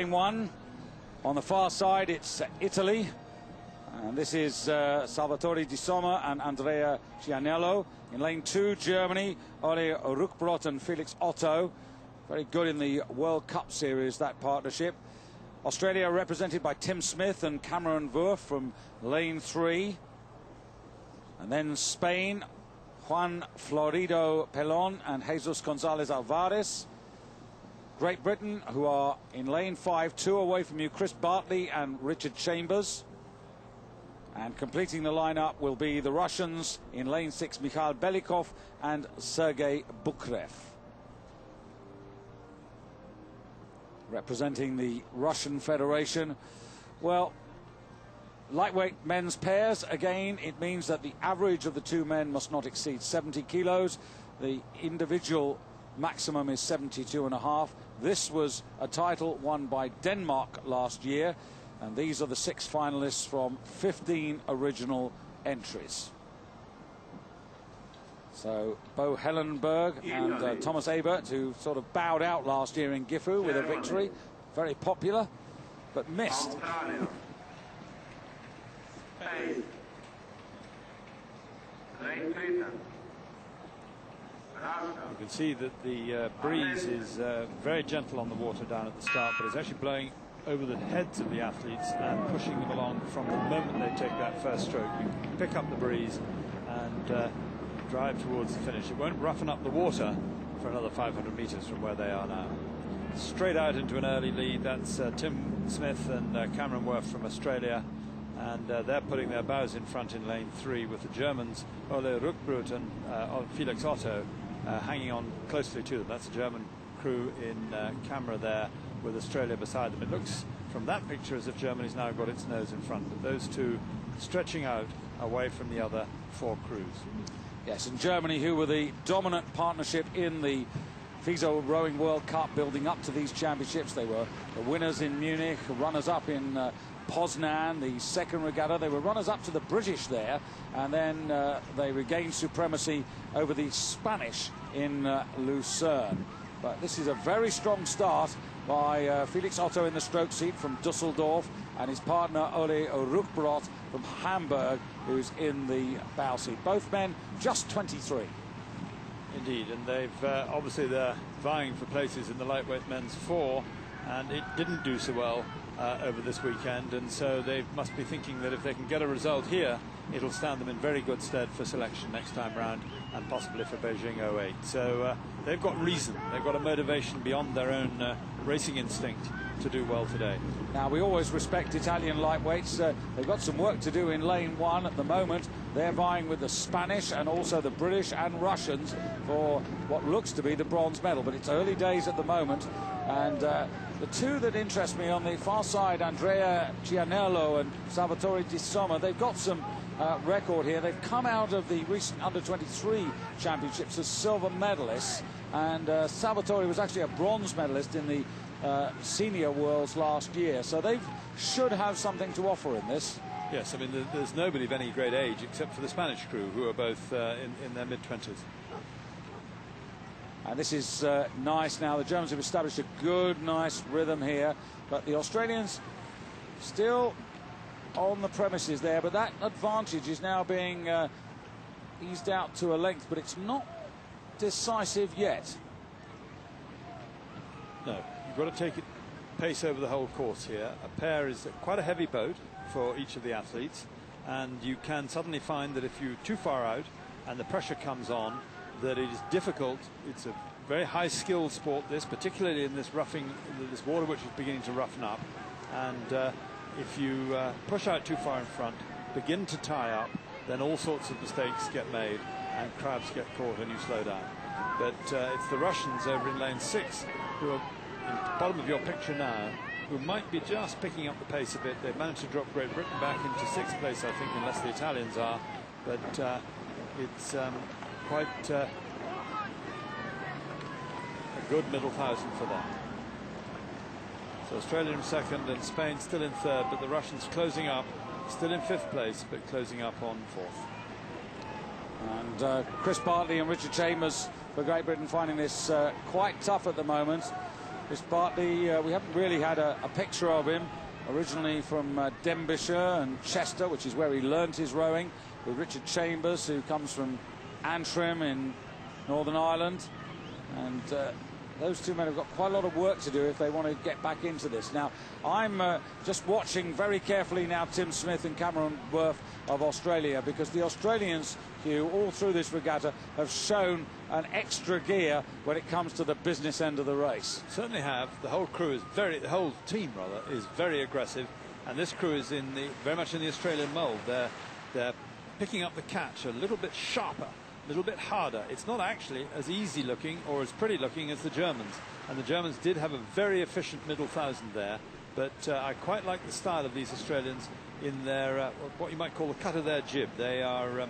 lane one. On the far side, it's Italy. And this is Salvatore Di Somma and Andrea Gianello. In lane two, Germany, Ole Ruckbrot and Felix Otto. Very good in the World Cup series, that partnership. Australia represented by Tim Smith and Cameron Wurf from lane three. And then Spain, Juan Florido Pelon and Jesus Gonzalez Alvarez. Great Britain, who are in lane five, two away from you, Chris Bartley and Richard Chambers. And completing the lineup will be the Russians in lane six, Mikhail Belikov and Sergei Bukrev. Representing the Russian Federation. Well, lightweight men's pairs, again, it means that the average of the two men must not exceed 70 kilos. The individual maximum is 72.5. This was a title won by Denmark last year, and these are the 6 finalists from 15 original entries. So Bo Hellenberg and Thomas Ebert, who sort of bowed out last year in Gifu with a victory, very popular, but missed. You can see that the breeze is very gentle on the water down at the start, but it's actually blowing over the heads of the athletes and pushing them along from the moment they take that first stroke. You pick up the breeze and drive towards the finish. It won't roughen up the water for another 500 meters from where they are now. Straight out into an early lead, that's Tim Smith and Cameron Wurf from Australia, and they're putting their bows in front in lane 3 with the Germans Ole Ruckbrot and Felix Otto hanging on closely to them. That's the German crew in camera there with Australia beside them. It looks from that picture as if Germany's now got its nose in front, but those two stretching out away from the other 4 crews. Yes, and Germany, who were the dominant partnership in the FISO Rowing World Cup building up to these championships. They were the winners in Munich, runners-up in Poznan, the second regatta. They were runners-up to the British there, and then they regained supremacy over the Spanish in Lucerne. But this is a very strong start by Felix Otto in the stroke seat from Dusseldorf, and his partner Ole Ruckbrot from Hamburg, who's in the bow seat. Both men just 23. Indeed, and they've obviously they're vying for places in the lightweight men's 4, and it didn't do so well over this weekend, and so they must be thinking that if they can get a result here, it'll stand them in very good stead for selection next time round, and possibly for Beijing 08. So they've got reason, they've got a motivation beyond their own racing instinct to do well today. Now, we always respect Italian lightweights. They've got some work to do in lane 1 at the moment. They're vying with the Spanish and also the British and Russians for what looks to be the bronze medal, but it's early days at the moment. And the two that interest me on the far side, Andrea Gianello and Salvatore Di Somma, they've got some record here. They've come out of the recent under-23 championships as silver medalists, and Salvatore was actually a bronze medalist in the senior worlds last year, so they should have something to offer in this. Yes, I mean, there's nobody of any great age except for the Spanish crew, who are both in their mid-20s. And this is nice now. The Germans have established a good, nice rhythm here, but the Australians still on the premises there, but that advantage is now being eased out to a length, but it's not decisive yet. No, you've got to take it pace over the whole course here. A pair is quite a heavy boat for each of the athletes, and you can suddenly find that if you're too far out and the pressure comes on, that it is difficult. It's a very high skilled sport, this, particularly in this roughing, this water which is beginning to roughen up, and if you push out too far in front, begin to tie up, then all sorts of mistakes get made and crabs get caught and you slow down. But it's the Russians over in lane 6 who are in the bottom of your picture now, who might be just picking up the pace a bit. They've managed to drop Great Britain back into 6th place, I think, unless the Italians are. But it's quite a good middle thousand for them. So Australia in 2nd and Spain still in 3rd, but the Russians closing up, still in 5th place, but closing up on 4th. And Chris Bartley and Richard Chambers for Great Britain finding this quite tough at the moment. is Bartley. We haven't really had a picture of him. Originally from Denbighshire and Chester, which is where he learnt his rowing, with Richard Chambers, who comes from Antrim in Northern Ireland. And those two men have got quite a lot of work to do if they want to get back into this. Now, I'm just watching very carefully now Tim Smith and Cameron Worth of Australia, because the Australians, Hugh, all through this regatta have shown an extra gear when it comes to the business end of the race. Certainly have. The whole crew is the whole team rather, is very aggressive, and this crew is very much in the Australian mould. They're picking up the catch a little bit sharper, a little bit harder. It's not actually as easy looking or as pretty looking as the Germans, and the Germans did have a very efficient middle thousand there, but I quite like the style of these Australians in their what you might call the cut of their jib. They are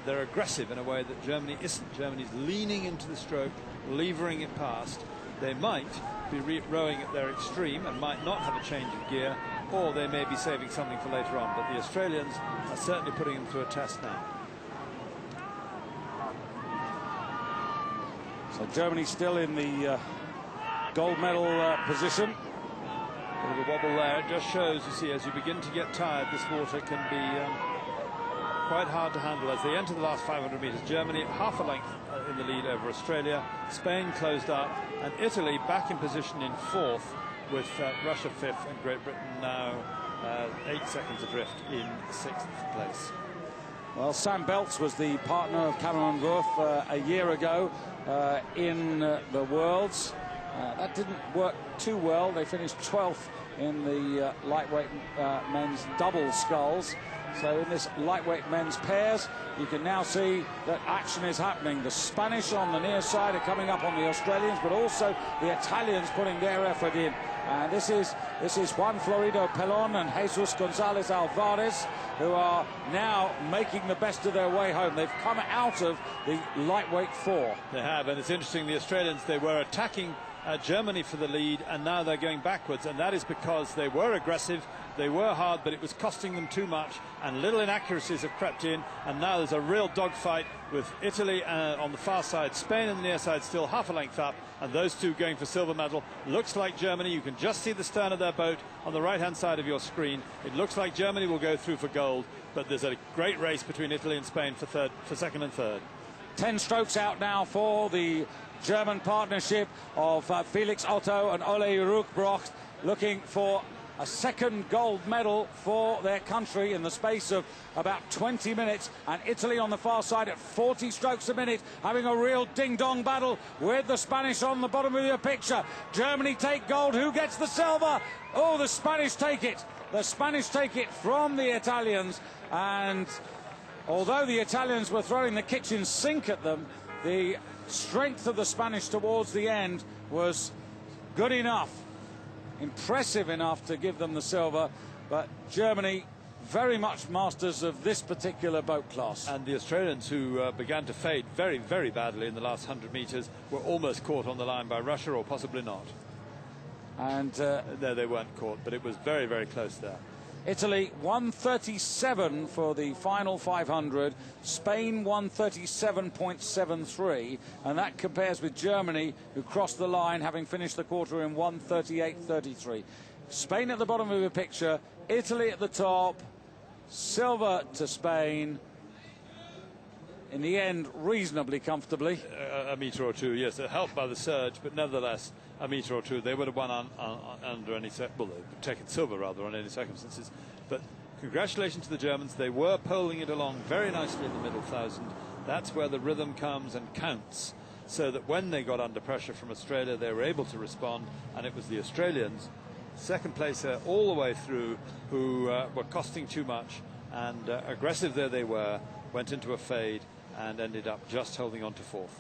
they're aggressive in a way that Germany isn't. Germany's leaning into the stroke, levering it past. They might be rowing at their extreme and might not have a change of gear, or they may be saving something for later on, but the Australians are certainly putting them through a test now. So Germany still in the gold medal position. A bit of a wobble there. It just shows, you see, as you begin to get tired, this water can be quite hard to handle. As they enter the last 500 metres, Germany half a length in the lead over Australia. Spain closed up, and Italy back in position in fourth, with Russia fifth and Great Britain now 8 seconds adrift in sixth place. Well, Sam Belts was the partner of Cameron Worth a year ago in the Worlds. That didn't work too well. They finished 12th in the lightweight men's double sculls. So in this lightweight men's pairs, you can now see that action is happening. The Spanish on the near side are coming up on the Australians, but also the Italians putting their effort in. And this is Juan Florido Pelon and Jesus Gonzalez Alvarez, who are now making the best of their way home. They've come out of the lightweight four. They have, and it's interesting, the Australians, they were attacking Germany for the lead, and now they're going backwards, and that is because they were aggressive, they were hard, but it was costing them too much, and little inaccuracies have crept in, and now there's a real dogfight with Italy on the far side, Spain on the near side still half a length up, and those two going for silver medal. Looks like Germany. You can just see the stern of their boat on the right hand side of your screen. It looks like Germany will go through for gold, but there's a great race between Italy and Spain for second and third. 10 strokes out now for the German partnership of Felix Otto and Ole Ruckbrocht, looking for a second gold medal for their country in the space of about 20 minutes. And Italy on the far side at 40 strokes a minute, having a real ding-dong battle with the Spanish on the bottom of your picture. Germany take gold. Who gets the silver? Oh, the Spanish take it. The Spanish take it from the Italians. And although the Italians were throwing the kitchen sink at them, the strength of the Spanish towards the end was good enough, impressive enough to give them the silver. But Germany very much masters of this particular boat class. And the Australians, who began to fade very, very badly in the last 100 metres, were almost caught on the line by Russia, or possibly not. And no, they weren't caught, but it was very, very close there. Italy 137 for the final 500, Spain 137.73, and that compares with Germany, who crossed the line having finished the quarter in 138.33. Spain at the bottom of the picture, Italy at the top, silver to Spain. In the end, reasonably comfortably. A metre or two, yes, helped by the surge, but nevertheless, a metre or two. They would have won under any, well, they've taken silver rather on any circumstances. But congratulations to the Germans. They were poling it along very nicely in the middle thousand. That's where the rhythm comes and counts, so that when they got under pressure from Australia, they were able to respond, and it was the Australians, second placer all the way through, who were costing too much, and aggressive though they were, went into a fade and ended up just holding on to fourth.